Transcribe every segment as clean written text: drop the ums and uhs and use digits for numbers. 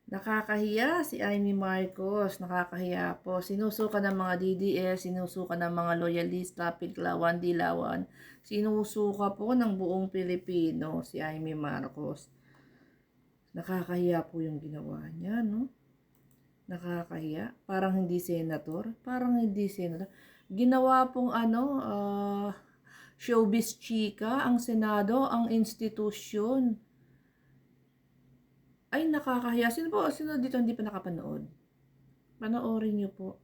Nakakahiya si Amy Marcos, nakakahiya po. Sinusuka ng mga DDS, sinusuka ng mga loyalista, Piklawan, Dilawan. Sinusuka po ng buong Pilipino si Amy Marcos. Nakakahiya po yung ginawa niya, no? Nakakahiya. Parang hindi senator. Parang hindi senator. Ginawa pong showbiz chika, ang Senado, ang institusyon. Ay, nakakahiya. Sino po? Sino dito hindi pa nakapanood? Panoorin niyo po.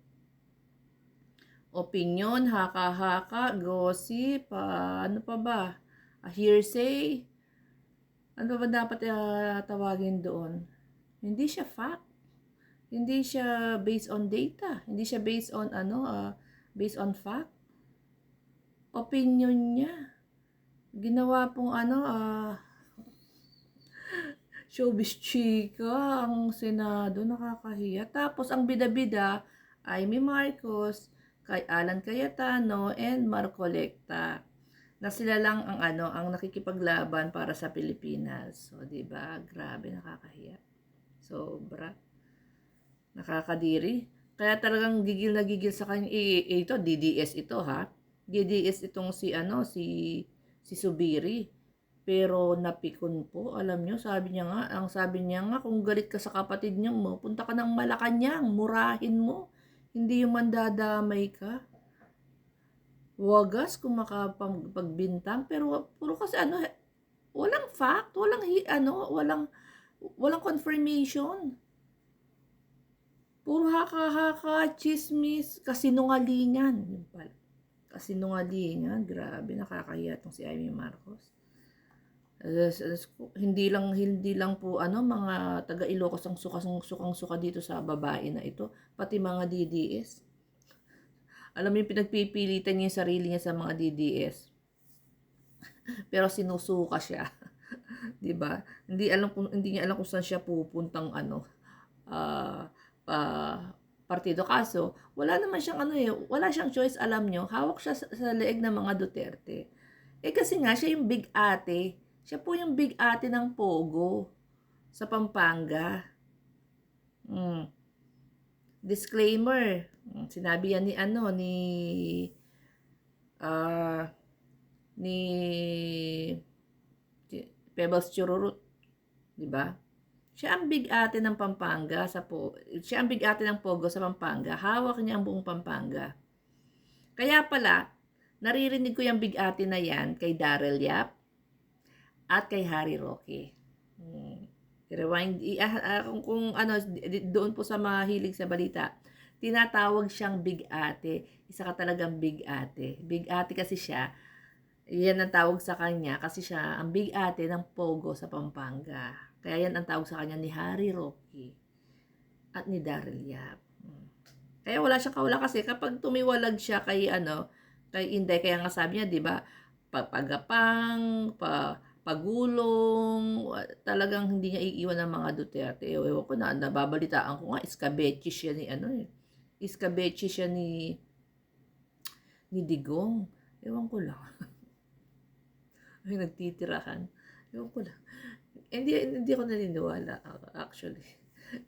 Opinion, haka-haka, gossip, ano pa ba? Hearsay. Ano ba dapat tawagin doon? Hindi siya fact. Hindi siya based on data. Hindi siya based on based on fact. Opinion niya. Ginawa pong showbiz chika ang Senado, nakakahiya. Tapos ang bida-bida ay Amy Marcos, kay Alan Cayetano, and Marcolecta. Na sila lang ang ang nakikipaglaban para sa Pilipinas. So, 'di ba? Grabe, nakakahiya. Sobra. Nakakadiri. Kaya talagang gigil na gigil sa kanya. Ito DDS ito, ha. DDS itong si Subiri. Pero napikon po, alam nyo, sabi niya nga, kung galit ka sa kapatid niyo mo, punta ka ng Malacanang, murahin mo. Hindi yung mandadamay ka. Wagas kung makapagbintang, pero puro kasi walang fact, walang confirmation. Puro haka-haka, chismis, kasinungalingan. Yun pala. Kasinungalingan, grabe, nakakahiya tong si Amy Marcos. Hindi lang po mga taga Ilocos ang sukang-suka dito sa babae na ito, pati mga DDS. Alam mo yung pinagpipilitan niya yung sarili niya sa mga DDS. Pero sinusuka siya. 'Di ba? Hindi niya alam kung saan siya pupuntang ah partido. Kaso wala naman siyang wala siyang choice, alam niyo. Hawak siya sa leeg ng mga Duterte. Kasi nga siya yung big ate. Siya po yung big ate ng Pogo sa Pampanga. Disclaimer. Sinabi yan ah ni Pebbles Chururut, 'di ba? Siya ang big ate ng Pampanga siya ang big ate ng Pogo sa Pampanga. Hawak niya ang buong Pampanga. Kaya pala, naririnig ko yung big ate na yan kay Daryl Yap at kay Harry Roque. Rewind, kung doon po sa mahilig sa balita, tinatawag siyang big ate. Isa ka talagang big ate. Big ate kasi siya. Yan ang tawag sa kanya kasi siya ang big ate ng Pogo sa Pampanga. Kaya yan ang tawag sa kanya ni Harry Roque at ni Daryl Yap. Kaya wala siyang kawala kasi kapag tumiwalag siya kay Inday, kaya nga sabi niya, 'di ba, pagapang, pagulong, talagang hindi niya iiwan ng mga Duterte. Ewan ko na, nababalitaan ko nga, iskabechi siya ni Digong. Ewan ko lang. Ay, nagtitirahan. Ewan ko lang. Hindi ako naniniwala, actually.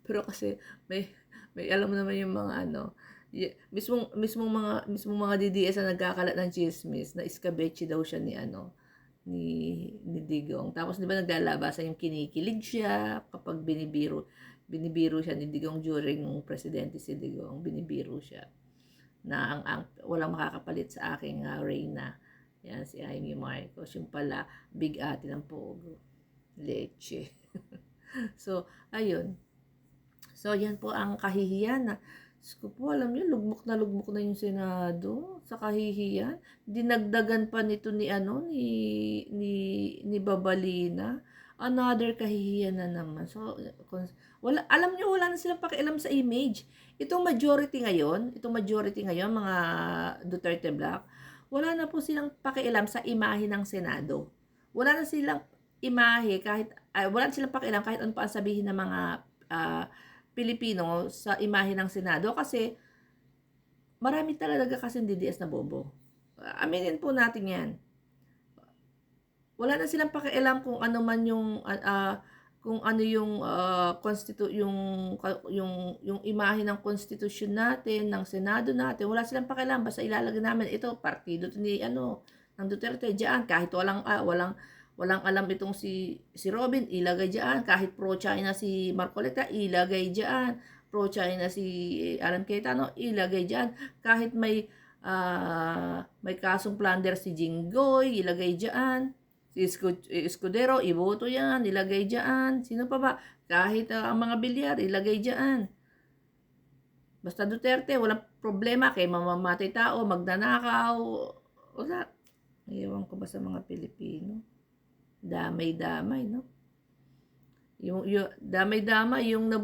Pero kasi may alam mo naman yung mga mismong mga DDS na nagkakalat ng chismis na iskabechi daw siya ni Digong. Tapos 'di ba naglalabasan yung kinikilig siya kapag binibiro siya ni Digong during presidente si Digong, binibiro siya na ang walang makakapalit sa aking reyna. Yan si Amy Marcos, yung pala big ate ng Pogo. Leche. So, ayun. So, yan po ang kahihiyan na po, alam niyo, lugmok na yung Senado sa kahihiyan. Dinagdagan pa nito ni Babalina. Another kahihiyan na naman. So, alam niyo, wala na silang pakialam sa image. Itong majority ngayon, mga Duterte Black, wala na po silang pakialam sa imahe ng Senado. Wala na silang wala na silang pakialam kahit ano pa ang sabihin ng mga Pilipino sa imahe ng Senado kasi marami talaga kasi DDS na bobo. Aminin po natin yan. Wala na silang pakialam kung ano man yung kung ano yung yung imahe ng konstitusyon natin, ng Senado natin, wala silang pakialam, basta ilalagay namin ito partido ni ng Duterte diyan, kahit walang alam itong si Robin, ilagay diyan, kahit pro China si Marcoleta, ilagay diyan, pro China si Alan Cayetano, ilagay diyan, kahit may kasong plunder si Jinggoy, ilagay diyan. Si Escudero, iboto yan, ilagay dyan. Sino pa ba? Kahit ang mga bilyar, ilagay dyan. Basta Duterte, walang problema kay mamamatay tao, magnanakaw. Wala. Ewan ko ba sa mga Pilipino? Damay-damay, no? Yung damay-damay, yung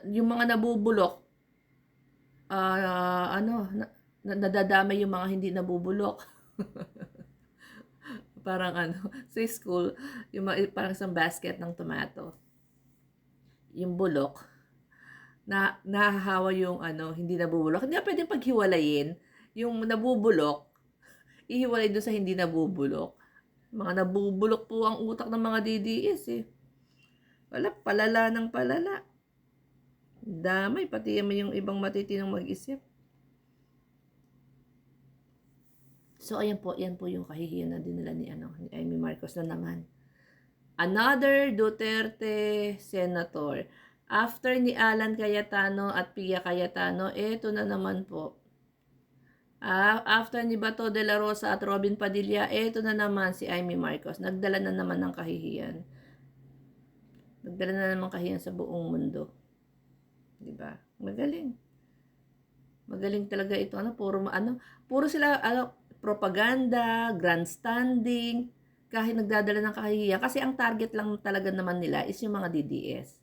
yung mga nabubulok, nadadamay yung mga hindi nabubulok. Parang sa school, parang isang basket ng tomato. Yung bulok, nahahawa yung hindi nabubulok. Hindi na pwedeng paghiwalayin. Yung nabubulok, ihiwalay doon sa hindi nabubulok. Mga nabubulok po ang utak ng mga DDS eh. Wala, palala ng palala. Damay, pati yung ibang matitinong mag-isip. So, ayan po yung kahihiyan na dinala ni Amy Marcos na naman. Another Duterte senator. After ni Alan Cayetano at Pia Cayetano, eto na naman po. After ni Bato de la Rosa at Robin Padilla, eto na naman si Amy Marcos. Nagdala na naman ng kahihiyan. Nagdala na naman kahihiyan sa buong mundo. Diba? Magaling. Magaling talaga ito. Puro sila, propaganda, grandstanding, kahit nagdadala ng kahihiyan. Kasi ang target lang talaga naman nila is yung mga DDS.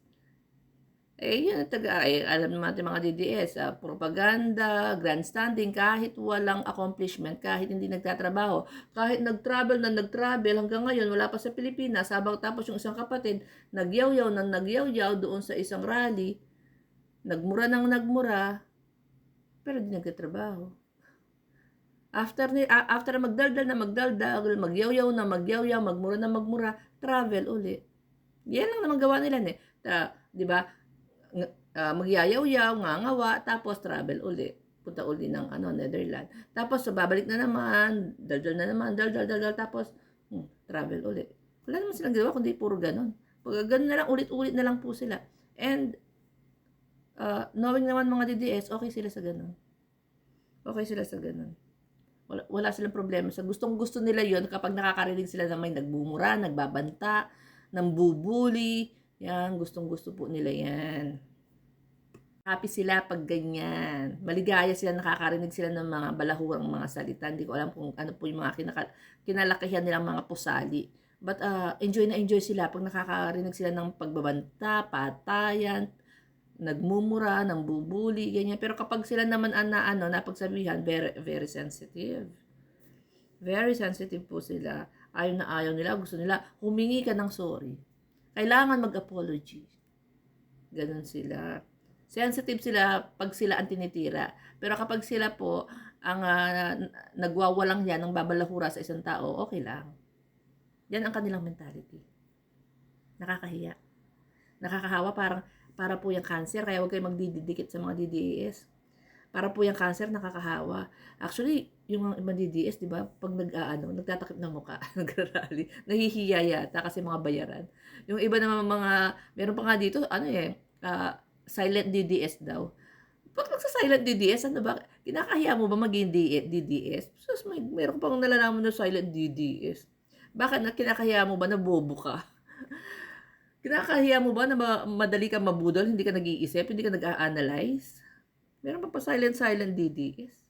Alam naman natin mga DDS, propaganda, grandstanding, kahit walang accomplishment, kahit hindi nagtatrabaho, kahit nag-travel hanggang ngayon, wala pa sa Pilipinas, habang tapos yung isang kapatid, nagyaw-yaw doon sa isang rally, nagmura, pero hindi nagtatrabaho. After magdaldal, magyaw-yaw, magmura, travel uli. Yan lang naman gawa nila eh. Di ba? Magyayaw-yaw, ngangawa, tapos travel uli. Punta uli ng Netherlands. Tapos babalik na naman, daldal, tapos travel uli. Wala naman silang gawa kundi puro ganon. Pag ganon na lang, ulit-ulit na lang po sila. And knowing naman mga DDS, okay sila sa ganon. Wala silang problema. Sa gustong-gusto nila yon kapag nakakarinig sila na may nagbumura, nagbabanta, nambubuli. Yan, gustong-gusto po nila yan. Happy sila pag ganyan. Maligaya sila, nakakarinig sila ng mga balahurang mga salita. Hindi ko alam kung ano po yung mga kinalakihan nilang mga pusali. But enjoy na enjoy sila pag nakakarinig sila ng pagbabanta, patayan, nagmumura, nambubuli, ganyan. Pero kapag sila naman napagsabihan, very, very sensitive. Very sensitive po sila. Ayaw na ayaw nila, gusto nila, humingi ka ng sorry. Kailangan mag-apology. Ganon sila. Sensitive sila pag sila ang tinitira. Pero kapag sila po, ang nagwawalang yan, ng babalahura sa isang tao, okay lang. Yan ang kanilang mentality. Nakakahiya. Nakakahawa, para po yung cancer, kaya huwag kayo magdidikit sa mga DDS. Para po yung cancer, nakakahawa. Actually, yung mga DDS, di ba, pag nagtatakip ng mukha, nagrarally, nahihiya yata kasi mga bayaran. Yung iba naman meron pa nga dito, silent DDS daw. Pag magsa-silent DDS, ba? Kinakahiya mo ba maging DDS? Sus, meron pang nalalaman na silent DDS. Bakit kinakahiya mo ba na bobo ka? Kinakahiya mo ba na madali ka mabudol, hindi ka nag-iisip, hindi ka nag-a-analyze? Meron pa silent DDS.